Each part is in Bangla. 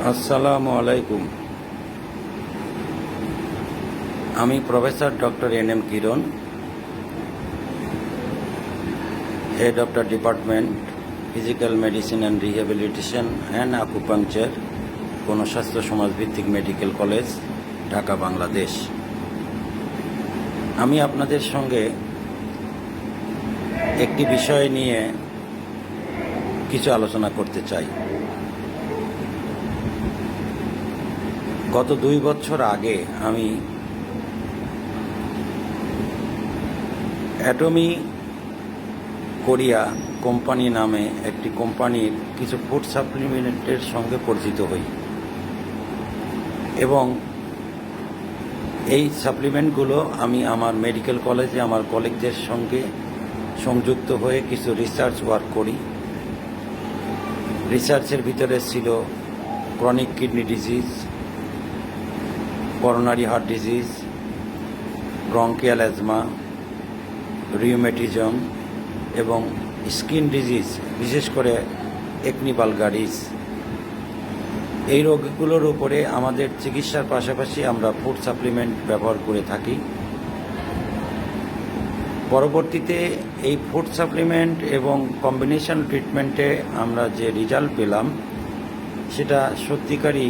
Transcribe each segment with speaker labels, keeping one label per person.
Speaker 1: আসসালামু আলাইকুম। আমি professor doctor N Kiran, head of the department physical medicine and rehabilitation and acupuncture, গণস্বাস্থ্য সমাজভিত্তিক মেডিকেল কলেজ, ঢাকা, বাংলাদেশ। আমি আপনাদের সঙ্গে একটি বিষয় নিয়ে কিছু আলোচনা করতে চাই। গত 2 বছর আগে আমি অ্যাটমি কোরিয়া কোম্পানি নামে একটি কোম্পানির কিছু ফুড সাপ্লিমেন্টের সঙ্গে পরিচিত হই এবং এই সাপ্লিমেন্টগুলো আমি আমার মেডিকেল কলেজে আমার কলিগদের সঙ্গে সংযুক্ত হয়ে কিছু রিসার্চ ওয়ার্ক করি। রিসার্চের ভিতরে ছিল chronic kidney disease, coronary heart disease, bronchial asthma, rheumatism এবং স্কিন ডিজিজ, বিশেষ করে একনি ভালগারিস। এই রোগগুলোর উপরে আমাদের চিকিৎসার পাশাপাশি আমরা ফুড সাপ্লিমেন্ট ব্যবহার করে থাকি। পরবর্তীতে এই ফুড সাপ্লিমেন্ট এবং কম্বিনেশন ট্রিটমেন্টে আমরা যে রেজাল্ট পেলাম সেটা সত্যিকারই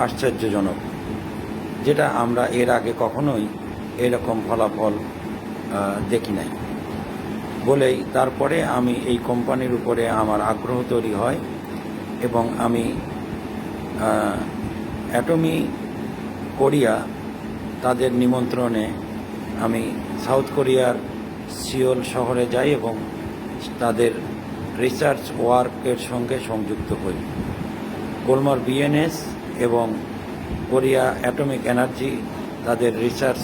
Speaker 1: আশ্চর্যজনক, যেটা আমরা এর আগে কখনোই এরকম ফলাফল দেখি নাই। বলেই তারপরে আমি এই কোম্পানির উপরে আমার আগ্রহ তৈরি হয় এবং আমি অ্যাটমি কোরিয়া তাদের নিমন্ত্রণে আমি সাউথ কোরিয়ার সিওল শহরে যাই এবং তাদের রিসার্চ ওয়ার্কের সঙ্গে সংযুক্ত হই। কোলমার বিএনএস এবং কোরিয়া অ্যাটমিক এনার্জি তাদের রিসার্চ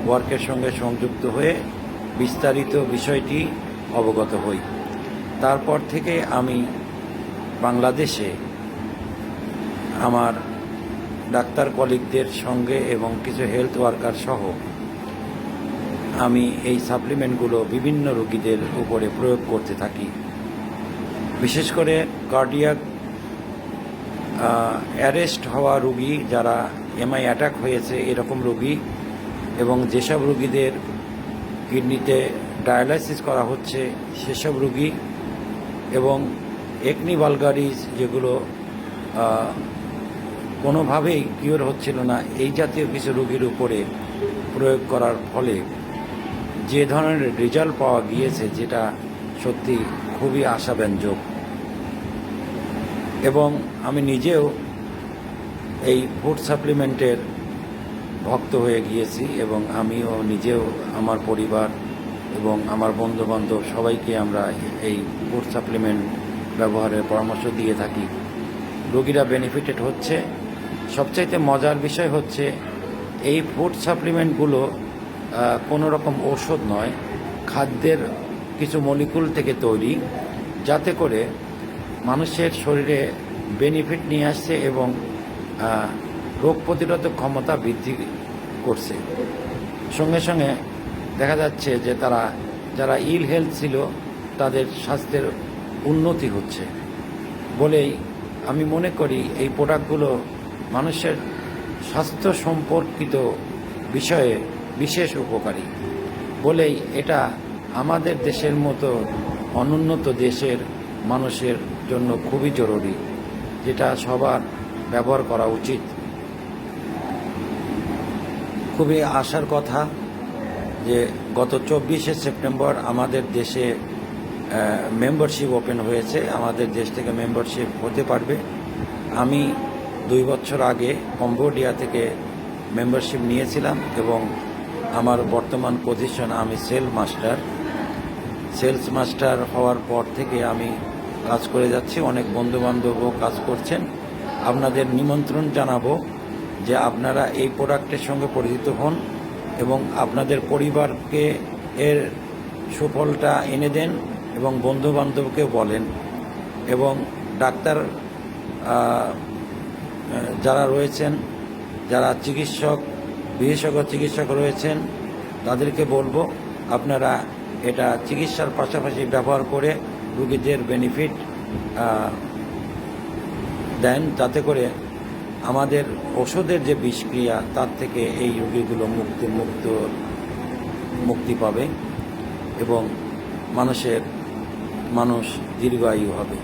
Speaker 1: ওয়ার্কের সঙ্গে সংযুক্ত হয়ে বিস্তারিত বিষয়টি অবগত হই। তারপর থেকে আমি বাংলাদেশে আমার ডাক্তার কলিগদের সঙ্গে এবং কিছু হেলথ ওয়ার্কার সহ আমি এই সাপ্লিমেন্টগুলো বিভিন্ন রোগীদের উপরে প্রয়োগ করতে থাকি। বিশেষ করে কার্ডিয়াক অ্যারেস্ট হওয়া রোগী, যারা এমআই অ্যাটাক হয়েছে এরকম রোগী, এবং যেসব রোগীদের কিডনিতে ডায়ালাইসিস করা হচ্ছে সেসব রোগী, এবং একনি ভালগারিস যেগুলো কোনোভাবেই কিওর হচ্ছিল না, এই জাতীয় কিছু রোগীর উপরে প্রয়োগ করার ফলে যে ধরনের রেজাল্ট পাওয়া গিয়েছে যেটা সত্যি খুবই আশাব্যঞ্জক। এবং আমি নিজেও এই ফুড সাপ্লিমেন্টের ভক্ত হয়ে গিয়েছি এবং আমিও নিজেও আমার পরিবার এবং আমার বন্ধুবান্ধব সবাইকে আমরা এই ফুড সাপ্লিমেন্ট ব্যবহারের পরামর্শ দিয়ে থাকি। রোগীরা বেনিফিটেড হচ্ছে। সবচাইতে মজার বিষয় হচ্ছে এই ফুড সাপ্লিমেন্টগুলো কোনো রকম ঔষধ নয়, খাদ্যের কিছু মলিকুল থেকে তৈরি, যাতে করে মানুষের শরীরে বেনিফিট নিয়ে আসছে এবং রোগ প্রতিরোধক ক্ষমতা বৃদ্ধি করছে। সঙ্গে সঙ্গে দেখা যাচ্ছে যে যারা ইল হেলথ ছিল তাদের স্বাস্থ্যের উন্নতি হচ্ছে। বলেই আমি মনে করি এই প্রোডাক্টগুলো মানুষের স্বাস্থ্য সম্পর্কিত বিষয়ে বিশেষ উপকারী। বলেই এটা আমাদের দেশের মতো অনুন্নত দেশের মানুষের জন্য খুবই জরুরি, যেটা সবার ব্যবহার করা উচিত। খুবই আশার কথা যে গত 24শে সেপ্টেম্বর আমাদের দেশে মেম্বারশিপ ওপেন হয়েছে, আমাদের দেশ থেকে মেম্বারশিপ হতে পারবে। আমি 2 বছর আগে কম্বোডিয়া থেকে মেম্বারশিপ নিয়েছিলাম এবং আমার বর্তমান পজিশন, আমি সেলস মাস্টার হওয়ার পর থেকে আমি কাজ করে যাচ্ছি। অনেক বন্ধুবান্ধবও কাজ করছেন। আপনাদের নিমন্ত্রণ জানাবো যে আপনারা এই প্রোডাক্টের সঙ্গে পরিচিত হন এবং আপনাদের পরিবারকে এর সুফলটা এনে দেন এবং বন্ধুবান্ধবকেও বলেন। এবং ডাক্তার যারা রয়েছেন, যারা বিশেষজ্ঞ চিকিৎসক রয়েছেন, তাদেরকে বলবো আপনারা এটা চিকিৎসার পাশাপাশি ব্যবহার করে রোগীদের বেনিফিট দেন, যাতে করে আমাদের ওষুধের যে বিষক্রিয়া তার থেকে এই রোগীগুলো মুক্তি পাবে এবং মানুষ দীর্ঘায়ু হবে।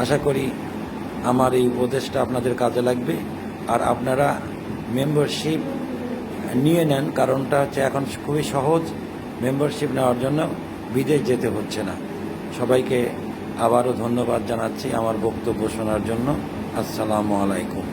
Speaker 1: আশা করি আমার এই উপদেশটা আপনাদের কাজে লাগবে। আর আপনারা মেম্বারশিপ নিয়ে নেন, কারণটা হচ্ছে এখন খুবই সহজ মেম্বারশিপ নেওয়ার জন্য, বিদেশ যেতে হচ্ছে না। সবাইকে আবারও ধন্যবাদ জানাচ্ছি আমার বক্তব্য শোনার জন্য। আসসালামু আলাইকুম।